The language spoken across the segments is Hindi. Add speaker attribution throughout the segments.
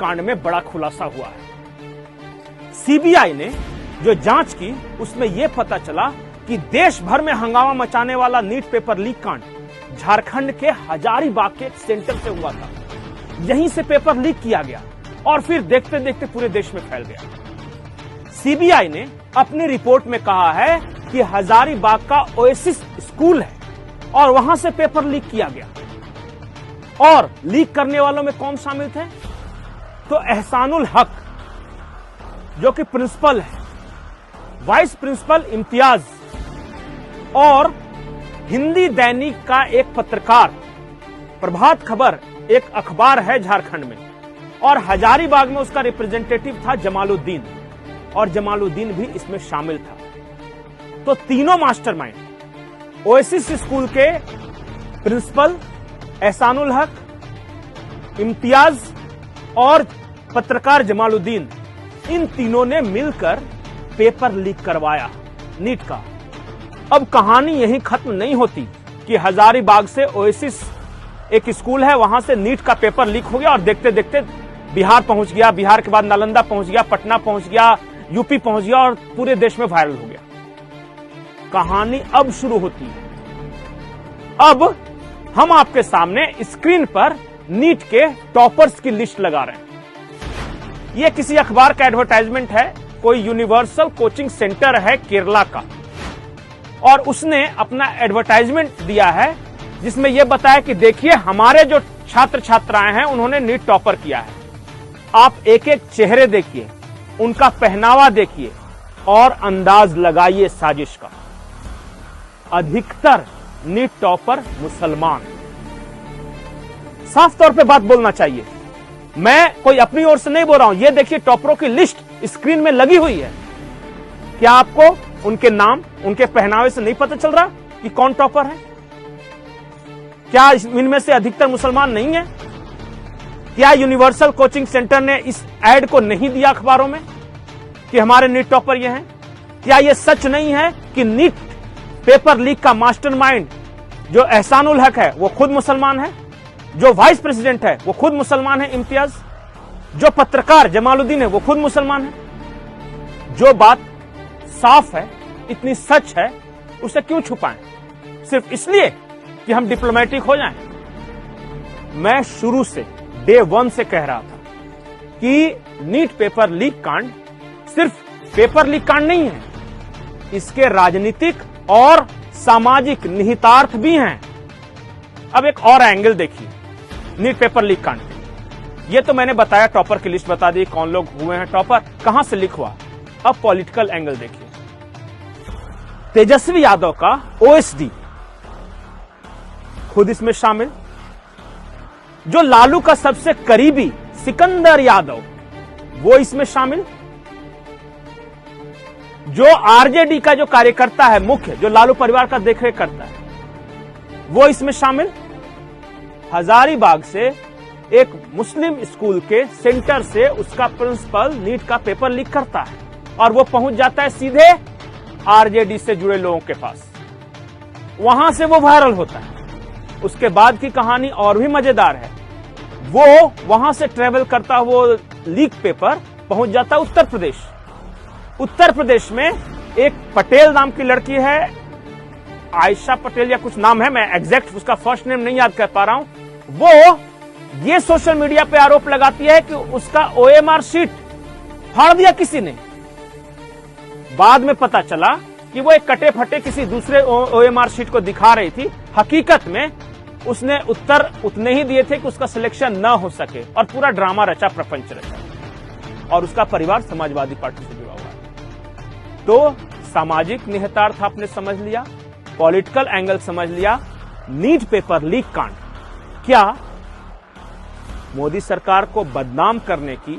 Speaker 1: कांड में बड़ा खुलासा हुआ है। सीबीआई ने जो जांच की उसमें यह पता चला कि देश भर में हंगामा मचाने वाला नीट पेपर लीक कांड झारखंड के हजारीबाग के सेंटर से हुआ था। यहीं से पेपर लीक किया गया और फिर देखते देखते पूरे देश में फैल गया। सीबीआई ने अपनी रिपोर्ट में कहा है कि हजारीबाग का ओएसिस स्कूल है और वहां से पेपर लीक किया गया। और लीक करने वालों में कौन शामिल थे? तो एहसानुल हक जो कि प्रिंसिपल है, वाइस प्रिंसिपल इम्तियाज और हिंदी दैनिक का एक पत्रकार, प्रभात खबर एक अखबार है झारखंड में, और हजारीबाग में उसका रिप्रेजेंटेटिव था जमालुद्दीन, और जमालुद्दीन भी इसमें शामिल था। तो तीनों मास्टरमाइंड ओएसिस स्कूल के प्रिंसिपल एहसानुल हक, इम्तियाज और पत्रकार जमालुद्दीन, इन तीनों ने मिलकर पेपर लीक करवाया नीट का। अब कहानी यहीं खत्म नहीं होती कि हजारीबाग से ओएसिस एक स्कूल है, वहां से नीट का पेपर लीक हो गया और देखते देखते बिहार पहुंच गया, बिहार के बाद नालंदा पहुंच गया, पटना पहुंच गया, यूपी पहुंच गया और पूरे देश में वायरल हो गया। कहानी अब शुरू होती है। अब हम आपके सामने स्क्रीन पर नीट के टॉपर्स की लिस्ट लगा रहे हैं। यह किसी अखबार का एडवर्टाइजमेंट है, कोई यूनिवर्सल कोचिंग सेंटर है केरला का, और उसने अपना एडवर्टाइजमेंट दिया है जिसमें यह बताया कि देखिए हमारे जो छात्र छात्राएं हैं उन्होंने नीट टॉपर किया है। आप एक एक चेहरे देखिए, उनका पहनावा देखिए और अंदाज लगाइए साजिश का। अधिकतर नीट टॉपर मुसलमान। साफ तौर पे बात बोलना चाहिए, मैं कोई अपनी ओर से नहीं बोल रहा हूं। ये देखिए टॉपरों की लिस्ट स्क्रीन में लगी हुई है। क्या आपको उनके नाम, उनके पहनावे से नहीं पता चल रहा कि कौन टॉपर है? क्या इनमें से अधिकतर मुसलमान नहीं है? क्या यूनिवर्सल कोचिंग सेंटर ने इस एड को नहीं दिया अखबारों में कि हमारे नीट टॉपर ये हैं? क्या यह सच नहीं है कि नीट पेपर लीक का मास्टरमाइंड जो एहसानुल हक है वो खुद मुसलमान है, जो वाइस प्रेसिडेंट है वो खुद मुसलमान है इम्तियाज, जो पत्रकार जमालुद्दीन है वो खुद मुसलमान है? जो बात साफ है, इतनी सच है, उसे क्यों छुपाएं? सिर्फ इसलिए कि हम डिप्लोमेटिक हो जाएं? मैं शुरू से डे 1 से कह रहा था कि नीट पेपर लीक कांड सिर्फ पेपर लीक कांड नहीं है, इसके राजनीतिक और सामाजिक निहितार्थ भी हैं। अब एक और एंगल देखिए नीट पेपर लीक कांड। ये तो मैंने बताया, टॉपर की लिस्ट बता दी, कौन लोग हुए हैं टॉपर, कहां से लीक हुआ। अब पॉलिटिकल एंगल देखिए। तेजस्वी यादव का ओएसडी खुद इसमें शामिल, जो लालू का सबसे करीबी सिकंदर यादव वो इसमें शामिल, जो आरजेडी का जो कार्यकर्ता है मुख्य, जो लालू परिवार का देखरेख करता है, वो इसमें शामिल। हजारीबाग से एक मुस्लिम स्कूल के सेंटर से उसका प्रिंसिपल नीट का पेपर लीक करता है और वो पहुंच जाता है सीधे आरजेडी से जुड़े लोगों के पास, वहां से वो वायरल होता है। उसके बाद की कहानी और भी मजेदार है। वो वहां से ट्रेवल करता वो लीक पेपर पहुंच जाता उत्तर प्रदेश। उत्तर प्रदेश में एक पटेल नाम की लड़की है, आयशा पटेल या कुछ नाम है, मैं एग्जैक्ट उसका फर्स्ट नेम नहीं याद कर पा रहा हूं। वो ये सोशल मीडिया पे आरोप लगाती है कि उसका ओएमआर शीट फाड़ दिया किसी ने। बाद में पता चला कि वो एक कटे फटे किसी दूसरे ओएमआर शीट को दिखा रही थी। हकीकत में उसने उत्तर उतने ही दिए थे कि उसका सिलेक्शन न हो सके, और पूरा ड्रामा रचा, प्रपंच रचा। और उसका परिवार समाजवादी पार्टी से जुड़ा हुआ है। तो सामाजिक निहितार्थ आपने समझ लिया, पॉलिटिकल एंगल समझ लिया। नीट पेपर लीक कांड क्या मोदी सरकार को बदनाम करने की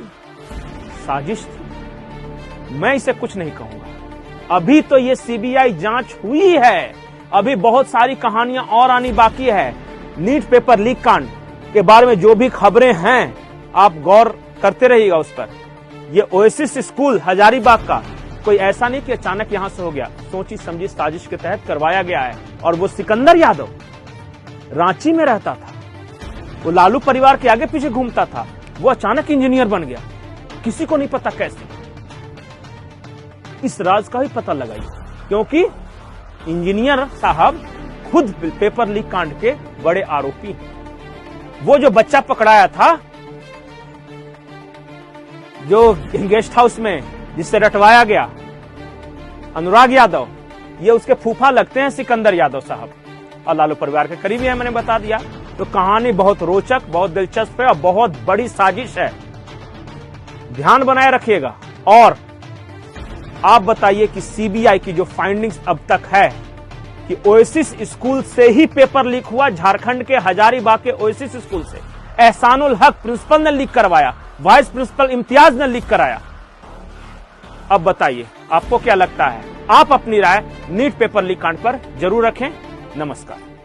Speaker 1: साजिश थी? मैं इसे कुछ नहीं कहूंगा। अभी तो ये सीबीआई जांच हुई है, अभी बहुत सारी कहानियां और आनी बाकी है। नीट पेपर लीक कांड के बारे में जो भी खबरें हैं आप गौर करते रहिएगा उस पर। ये ओएसिस स्कूल हजारीबाग का कोई ऐसा नहीं कि अचानक यहां से हो गया, सोची समझी साजिश के तहत करवाया गया है। और वो सिकंदर यादव रांची में रहता था, वो लालू परिवार के आगे पीछे घूमता था, वो अचानक इंजीनियर बन गया, किसी को नहीं पता कैसे। इस राज का भी पता लगाइए, क्योंकि इंजीनियर साहब खुद पेपर लीक कांड के बड़े आरोपी हैं। वो जो बच्चा पकड़ाया था, जो गेस्ट हाउस में जिससे रटवाया गया, अनुराग यादव, ये उसके फूफा लगते हैं सिकंदर यादव साहब, और लालू परिवार के करीबी है, मैंने बता दिया। तो कहानी बहुत रोचक, बहुत दिलचस्प है और बहुत बड़ी साजिश है। ध्यान बनाए रखिएगा। और आप बताइए कि सीबीआई की जो फाइंडिंग्स अब तक है कि ओएसिस स्कूल से ही पेपर लीक हुआ, झारखंड के हजारीबाग के ओएसिस स्कूल से। एहसानुल हक प्रिंसिपल ने लीक करवाया, वाइस प्रिंसिपल इम्तियाज ने लीक कराया। अब बताइए आपको क्या लगता है? आप अपनी राय नीट पेपर लीक कांड पर जरूर रखें। नमस्कार।